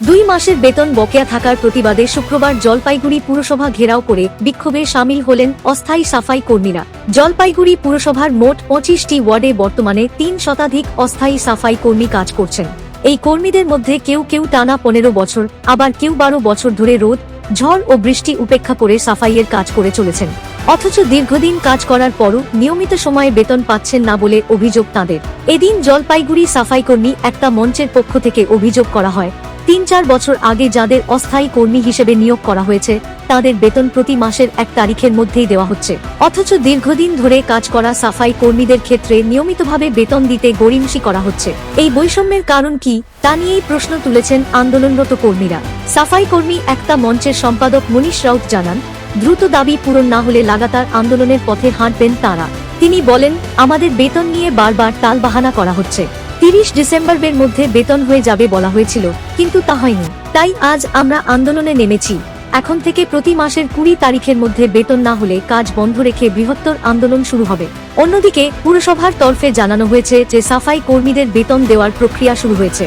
2 মাসের বেতন বকেয়া থাকার প্রতিবাদে শুক্রবার জলপাইগুড়ি পুরসভা ঘেরাও করে বিক্ষোভে সামিল হলেন অস্থায়ী সাফাই কর্মীরা। জলপাইগুড়ি পুরসভার মোট 25টি ওয়ার্ডে বর্তমানে 3 শতাধিক অস্থায়ী সাফাই কর্মী কাজ করছেন। এই কর্মীদের মধ্যে কেউ কেউ টানা 15 বছর, আবার কেউ 12 বছর ধরে রোদ, ঝড় ও বৃষ্টি উপেক্ষা করে সাফাইয়ের কাজ করে চলেছেন। অথচ দীর্ঘদিন কাজ করার পরও নিয়মিত সময়ে বেতন পাচ্ছেন না বলে অভিযোগ তাঁদের। এদিন জলপাইগুড়ি সাফাই কর্মী একটা মঞ্চের পক্ষ থেকে অভিযোগ করা হয়, 3-4 বছর আগে যাদের অস্থায়ী কর্মী হিসেবে নিয়োগ করা হয়েছে তাদের বেতন প্রতি মাসের 1 তারিখের মধ্যেই দেওয়া হচ্ছে, অথচ দীর্ঘদিন ধরে কাজ করা সাফাই কর্মীদের ক্ষেত্রে নিয়মিতভাবে বেতন দিতে গড়িমসি করা হচ্ছে। এই বৈষম্যের কারণ কি তা নিয়েই প্রশ্ন তুলেছেন আন্দোলনরত কর্মীরা। সাফাই কর্মী একটা মঞ্চের সম্পাদক মনীষ রাউত জানান, দ্রুত দাবি পূরণ না হলে লাগাতার আন্দোলনের পথে হাঁটবেন তারা। তিনি বলেন, আমাদের বেতন নিয়ে বারবার টালবাহানা করা হচ্ছে। 30 ডিসেম্বরের মধ্যে বেতন হয়ে যাবে বলা হয়েছিল, কিন্তু তা হয়নি। তাই আজ আমরা আন্দোলনে নেমেছি। এখন থেকে প্রতি মাসের 20 তারিখের মধ্যে বেতন না হলে কাজ বন্ধ রেখে বৃহত্তর আন্দোলন শুরু হবে। অন্যদিকে পুরসভার তরফে জানানো হয়েছে যে সাফাই কর্মীদের বেতন দেওয়ার প্রক্রিয়া শুরু হয়েছে।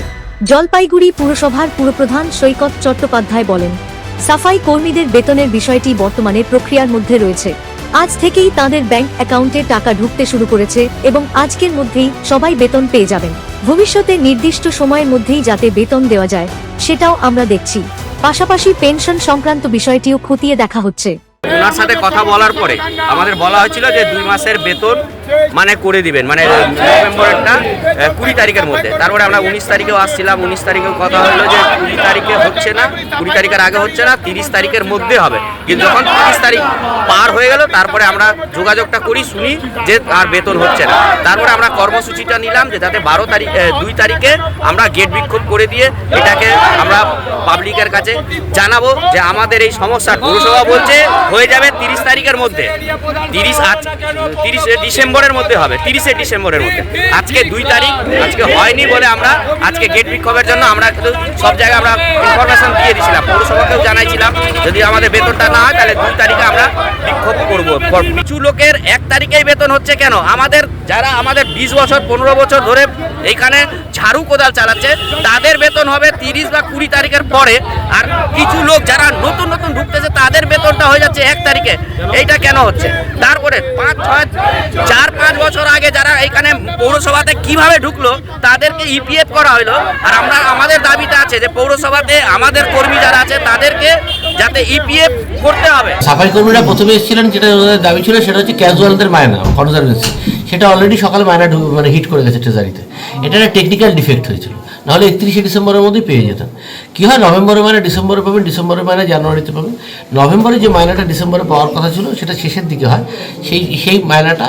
জলপাইগুড়ি পুরসভার পুরপ্রধান সৈকত চট্টোপাধ্যায় বলেন, সাফাই কর্মীদের বেতনের বিষয়টি বর্তমানে প্রক্রিয়ার মধ্যে রয়েছে। আজ থেকেই তাদের ব্যাংক অ্যাকাউন্টে টাকা ঢুকতে শুরু করেছে এবং আজকের মধ্যেই সবাই বেতন পেয়ে যাবেন। ভবিষ্যতে নির্দিষ্ট সময়ের মধ্যেই যাতে বেতন দেওয়া যায় সেটাও আমরা দেখছি। পাশাপাশি পেনশন সংক্রান্ত বিষয়টিও খতিয়ে দেখা হচ্ছে। ওনার সাথে কথা বলার পরে আমাদের বলা হয়েছিল যে 2 মাসের বেতন মানে করে দিবেন, মানে নভেম্বরেরটা 20 তারিখের মধ্যে। তারপরে আমরা 19 তারিখেও আসছিলাম, 19 তারিখেও কথা হলো যে 20 তারিখে হচ্ছে না, 20 তারিখের আগে হচ্ছে না, 30 তারিখের মধ্যে হবে। কিন্তু যখন 30 তারিখ পার হয়ে গেল তারপরে আমরা যোগাযোগটা করি, শুনি যে আর বেতন হচ্ছে না। তারপরে আমরা কর্মসূচিটা নিলাম যে যাতে 2 তারিখে আমরা গেট বিক্ষোভ করে দিয়ে এটাকে আমরা পাবলিকের কাছে জানাবো যে আমাদের এই সমস্যা। পৌরসভা বলছে হয়ে যাবে 30 তারিখের মধ্যে, 30 ডিসেম্বরের মধ্যে হবে, 30 ডিসেম্বরের মধ্যে। আজকে 2 তারিখ, আজকে হয়নি বলে আমরা আজকে গেট বিক্ষোভের জন্য আমরা কিন্তু সব জায়গায় আমরা ইনফরমেশন দিয়ে দিয়েছিলাম, পৌরসভাকেও জানাইছিলাম যদি আমাদের বেতনটা না হয় তাহলে 2 তারিখে আমরা বিক্ষোভ করবো। কিছু লোকের 1 তারিখেই বেতন হচ্ছে কেন? যারা আমাদের 20 বছর 15 বছর ধরে এইখানে ঝাড়ু কোদাল চালাচ্ছে তাদের বেতন হবে 30 বা 20 তারিখের পরে। আর কিছু লোক যারা নতুন নতুন ঢুকতেছে তাদের বেতনটা হয়ে যাচ্ছে 1 তারিখে। এইটা কেন হচ্ছে? তারপরে 4-5 বছর আগে যারা এইখানে পৌরসভাতে কিভাবে ঢুকলো তাদেরকে ইপিএফ করা হলো। আর আমাদের দাবিটা আছে যে পৌরসভাতে আমাদের কর্মী যারা আছে তাদেরকে যাতে ইপিএফ করতে হবে। সাফাই কর্মীরা প্রথমে এসেছিলেন, যেটা ওদের দাবি ছিল সেটা হচ্ছে ক্যাজুয়ালদের মায়না, কনজারভেন্সি। সেটা অলরেডি সকালে মায়না মানে হিট করে গেছে ট্রেজারিতে। এটা একটা টেকনিক্যাল ডিফেক্ট হয়েছিল, নাহলে 31 ডিসেম্বরের মধ্যেই পেয়ে যেতেন। কী হয়, নভেম্বরের মায়না ডিসেম্বরে পাবেন, ডিসেম্বরের মায়না জানুয়ারিতে পাবেন। নভেম্বরে যে মায়নাটা ডিসেম্বরে পাওয়ার কথা ছিল সেটা শেষের দিকে হয়। সেই মায়নাটা,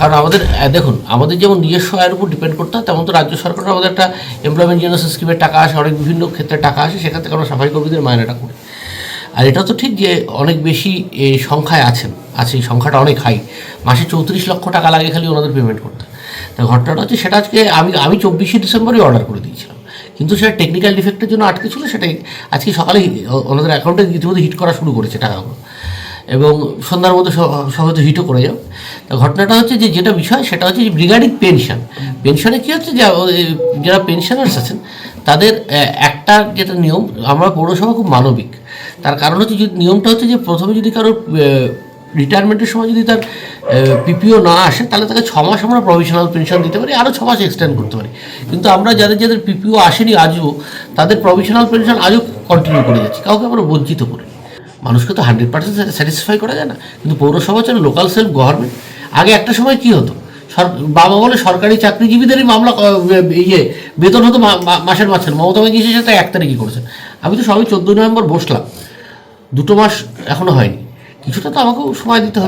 কারণ আমাদের দেখুন, আমাদের যেমন নিজস্ব আয়ের উপর ডিপেন্ড করতে হয়, তেমন তো রাজ্য সরকারের আমাদের একটা এমপ্লয়মেন্ট জেনারেশন স্কিমের টাকা আসে, অনেক বিভিন্ন ক্ষেত্রে টাকা আসে, সেখান থেকে আমরা সাফাই কর্মীদের মায়নাটা করি। আর এটা তো ঠিক যে অনেক বেশি সংখ্যায় আছে, এই সংখ্যাটা অনেক হাই। মাসে 34 লক্ষ টাকা লাগে খালি ওনাদের পেমেন্ট করতে। তা ঘটনাটা হচ্ছে সেটা আজকে আমি 24 ডিসেম্বরই অর্ডার করে দিয়েছিলাম, কিন্তু সেটা টেকনিক্যাল ডিফেক্টের জন্য আটকে ছিল। সেটাই আজকে সকালে ওনাদের অ্যাকাউন্টে ইতিমধ্যে হিট করা শুরু করেছে টাকাগুলো, এবং সন্ধ্যার মধ্যে সহজে হিটও করে যাও। তা ঘটনাটা হচ্ছে যে যেটা বিষয় সেটা হচ্ছে যে রিগার্ডিং পেনশনে কী হচ্ছে, যে যারা পেনশনার্স আছেন তাদের একটা যেটা নিয়ম, আমরা পৌরসভা খুব মানবিক। তার কারণ হচ্ছে যদি নিয়মটা হচ্ছে যে প্রথমে যদি কারোর রিটায়ারমেন্টের সময় যদি তার পিপিও না আসে তাহলে তাকে 6 মাস আমরা প্রভিশনাল পেনশন দিতে পারি, আরও 6 মাস এক্সটেন্ড করতে পারি। কিন্তু আমরা যাদের পিপিও আসেনি আজও, তাদের প্রভিশনাল পেনশন আজও কন্টিনিউ করে যাচ্ছি, কাউকে আমরা বঞ্চিত করি। মানুষকে তো 100% স্যাটিসফাই করা যায় না। কিন্তু পৌরসভা হচ্ছে লোকাল সেলফ গভর্নমেন্ট। আগে একটা সময় কী হতো, বাবা বলে সরকারি চাকরিজীবীদেরই মামলা বেতন হতো মাসের মাঝখানে। মমতা ব্যানার্জি এসে সেটা 1 তারিখই করেছেন। আমি তো সবই 14 নভেম্বর বসলাম, 2 মাস এখনো হয়নি। কিছুটা তো আমাকেও সময় দিতে হবে।